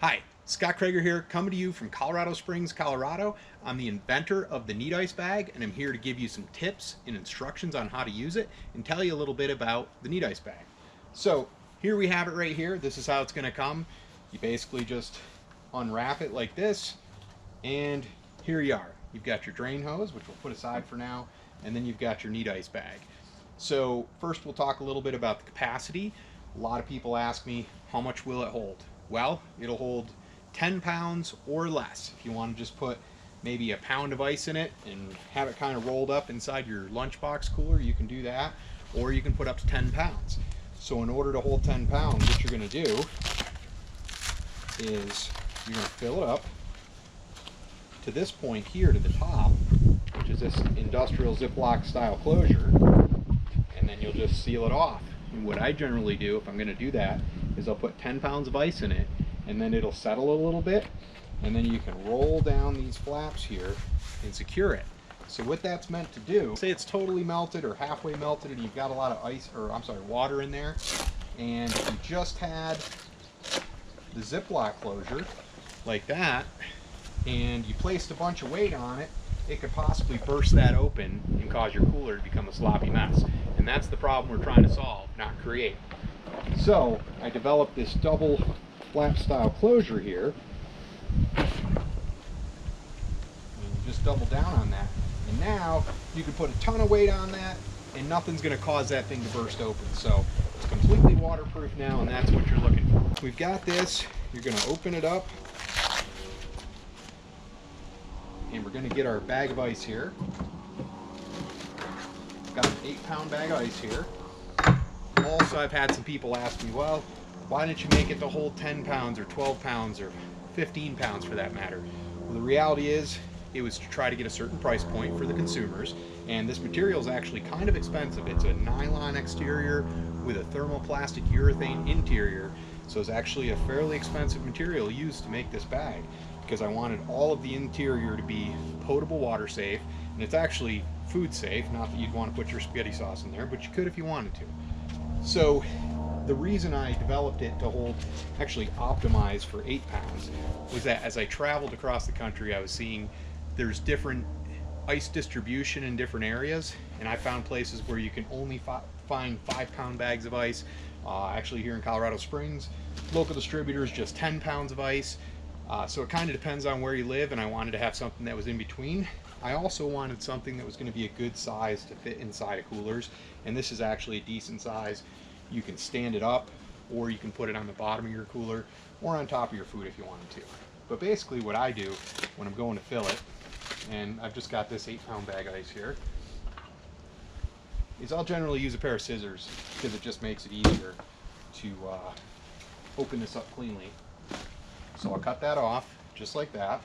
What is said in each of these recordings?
Hi, Scott Krager here, coming to you from Colorado Springs, Colorado. I'm the inventor of the NeatIce Bag, and I'm here to give you some tips and instructions on how to use it and tell you a little bit about the NeatIce Bag. So here we have it right here. This is how it's going to come. You basically just unwrap it like this, and here you are. You've got your drain hose, which we'll put aside for now, and then you've got your NeatIce Bag. So first we'll talk a little bit about the capacity. A lot of people ask me, how much will it hold? Well, it'll hold 10 pounds or less. If you want to just put maybe a pound of ice in it and have it kind of rolled up inside your lunchbox cooler, you can do that, or you can put up to 10 pounds. So in order to hold 10 pounds, what you're going to do is you're going to fill it up to this point here to the top, which is this industrial Ziploc style closure, and then you'll just seal it off. And what I generally do if I'm going to do that is I'll put 10 pounds of ice in it, and then it'll settle a little bit, and then you can roll down these flaps here and secure it. So what that's meant to do, say it's totally melted or halfway melted and you've got a lot of ice, or I'm sorry, water in there, and you just had the Ziploc closure like that, and you placed a bunch of weight on it, it could possibly burst that open and cause your cooler to become a sloppy mess. And that's the problem we're trying to solve, not create. So I developed this double flap style closure here. And you just double down on that. And now you can put a ton of weight on that and nothing's going to cause that thing to burst open. So it's completely waterproof now, and that's what you're looking for. We've got this. You're going to open it up. And we're going to get our bag of ice here. Got an 8-pound bag of ice here. Also, I've had some people ask me, well, why didn't you make it to hold 10 pounds or 12 pounds or 15 pounds for that matter? Well, the reality is it was to try to get a certain price point for the consumers, and this material is actually kind of expensive. It's a nylon exterior with a thermoplastic urethane interior, so it's actually a fairly expensive material used to make this bag, because I wanted all of the interior to be potable water safe, and it's actually food safe. Not that you'd want to put your spaghetti sauce in there, but you could if you wanted to. So the reason I developed it to hold, actually optimized for 8 pounds, was that as I traveled across the country, I was seeing there's different ice distribution in different areas, and I found places where you can only find 5-pound bags of ice. Actually here in Colorado Springs, local distributors just 10 pounds of ice. So it kind of depends on where you live, and I wanted to have something that was in between. I also wanted something that was going to be a good size to fit inside of coolers, and this is actually a decent size. You can stand it up, or you can put it on the bottom of your cooler, or on top of your food if you wanted to. But basically what I do when I'm going to fill it, and I've just got this 8-pound bag of ice here, is I'll generally use a pair of scissors because it just makes it easier to open this up cleanly. So I'll cut that off, just like that,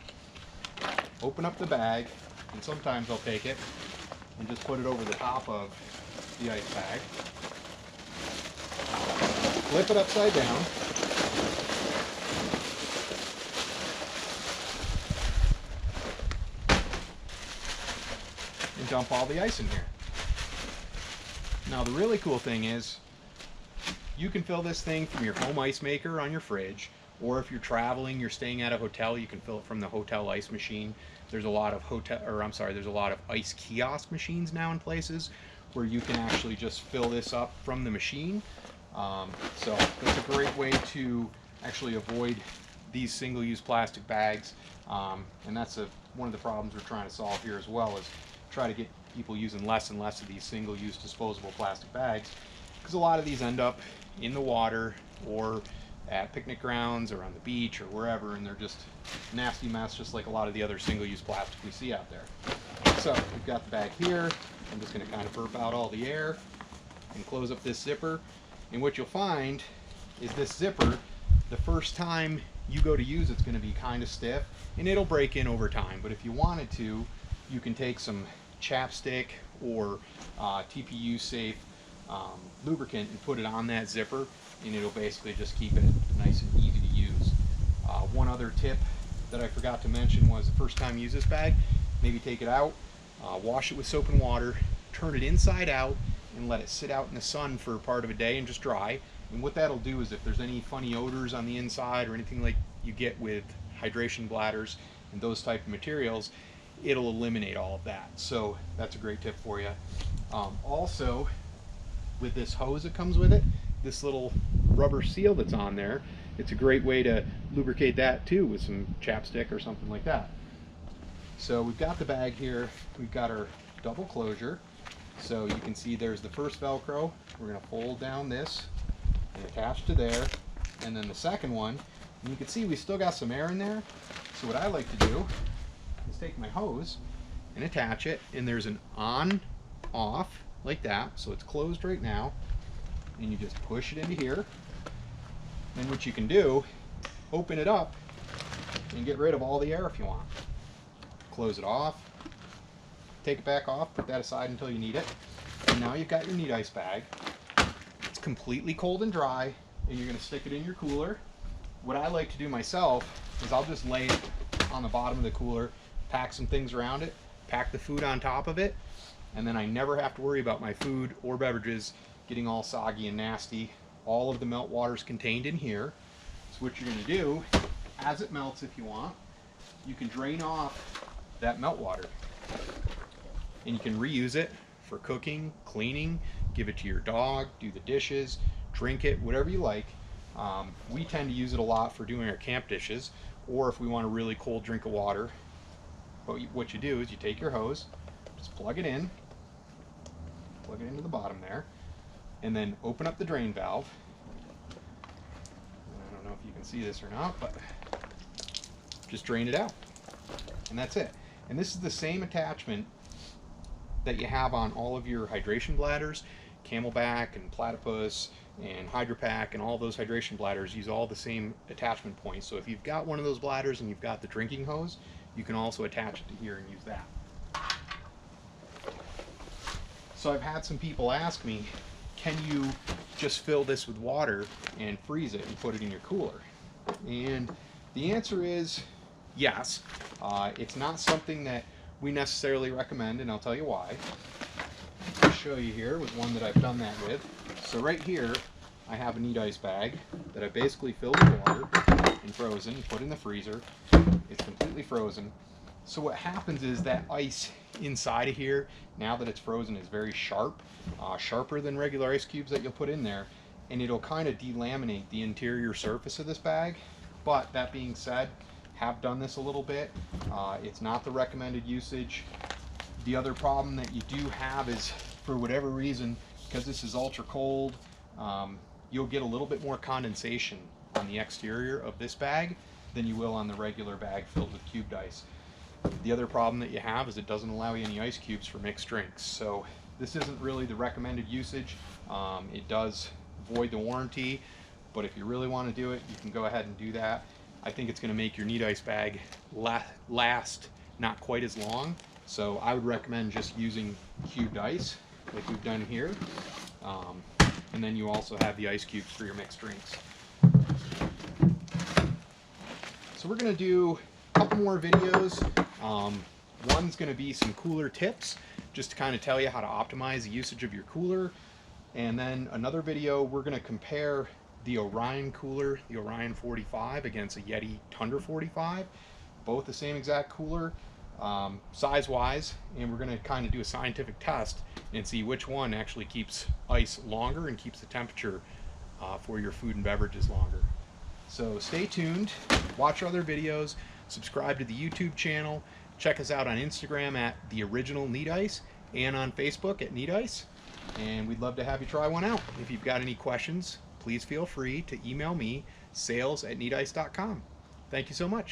open up the bag, and sometimes I'll take it and just put it over the top of the ice bag, flip it upside down, and dump all the ice in here. Now the really cool thing is, you can fill this thing from your home ice maker on your fridge, or if you're traveling, you're staying at a hotel, you can fill it from the hotel ice machine. There's a lot of there's a lot of ice kiosk machines now in places where you can actually just fill this up from the machine. So that's a great way to actually avoid these single-use plastic bags. And that's one of the problems we're trying to solve here as well, is try to get people using less and less of these single-use disposable plastic bags, because a lot of these end up in the water or at picnic grounds or on the beach or wherever, and they're just a nasty mess, just like a lot of the other single-use plastic we see out there. So we've got the bag here. I'm just going to kind of burp out all the air and close up this zipper, and what you'll find is this zipper, the first time you go to use it's going to be kind of stiff and it'll break in over time, but if you wanted to, you can take some chapstick or TPU safe lubricant and put it on that zipper, and it'll basically just keep it nice and easy to use. One other tip that I forgot to mention was, the first time you use this bag, maybe take it out, wash it with soap and water, turn it inside out, and let it sit out in the sun for part of a day and just dry, And what that'll do is if there's any funny odors on the inside or anything like you get with hydration bladders and those type of materials, it'll eliminate all of that. So that's a great tip for you. Also, with this hose that comes with it, this little rubber seal that's on there, it's a great way to lubricate that too with some chapstick or something like that. So we've got the bag here, we've got our double closure. So you can see there's the first Velcro. We're going to fold down this and attach to there. And then the second one, and you can see we still got some air in there. So what I like to do is take my hose and attach it, and there's an on, off, like that. So it's closed right now. And you just push it into here. And what you can do, open it up and get rid of all the air if you want. Close it off. Take it back off, put that aside until you need it. And now you've got your NeatIce bag. It's completely cold and dry, and you're going to stick it in your cooler. What I like to do myself is I'll just lay it on the bottom of the cooler, pack some things around it, pack the food on top of it, and then I never have to worry about my food or beverages getting all soggy and nasty. All of the melt water is contained in here. So what you're going to do, as it melts if you want, you can drain off that melt water. And you can reuse it for cooking, cleaning, give it to your dog, do the dishes, drink it, whatever you like. We tend to use it a lot for doing our camp dishes, or if we want a really cold drink of water. But what you do is you take your hose, just plug it into the bottom there, and then open up the drain valve. I don't know if you can see this or not, but just drain it out. And that's it. And this is the same attachment that you have on all of your hydration bladders. Camelback and Platypus and Hydropack and all those hydration bladders use all the same attachment points. So if you've got one of those bladders and you've got the drinking hose, you can also attach it to here and use that. So I've had some people ask me, can you just fill this with water and freeze it and put it in your cooler? And the answer is yes. It's not something that we necessarily recommend, and I'll tell you why. I'll show you here with one that I've done that with. So right here, I have a NeatIce bag that I basically filled with water and frozen, put in the freezer. It's completely frozen. So what happens is that ice inside of here, now that it's frozen, is very sharp, sharper than regular ice cubes that you'll put in there, and it'll kind of delaminate the interior surface of this bag. But that being said, have done this a little bit. It's not the recommended usage. The other problem that you do have is, for whatever reason, because this is ultra cold, you'll get a little bit more condensation on the exterior of this bag than you will on the regular bag filled with cubed ice. The other problem that you have is it doesn't allow you any ice cubes for mixed drinks. So this isn't really the recommended usage. It does void the warranty, but if you really want to do it, you can go ahead and do that. I think it's going to make your NeatIce bag last not quite as long. So I would recommend just using cubed ice like we've done here. And then you also have the ice cubes for your mixed drinks. So we're going to do a couple more videos. One's going to be some cooler tips, just to kind of tell you how to optimize the usage of your cooler. And then another video, we're going to compare the Orion cooler, the Orion 45, against a Yeti Tundra 45. Both the same exact cooler, size-wise, and we're going to kind of do a scientific test and see which one actually keeps ice longer and keeps the temperature for your food and beverages longer. So stay tuned, watch our other videos, subscribe to the YouTube channel, check us out on Instagram at The Original NeatIce, and on Facebook at NeatIce, and we'd love to have you try one out. If you've got any questions, please feel free to email me, sales@neatice.com. Thank you so much.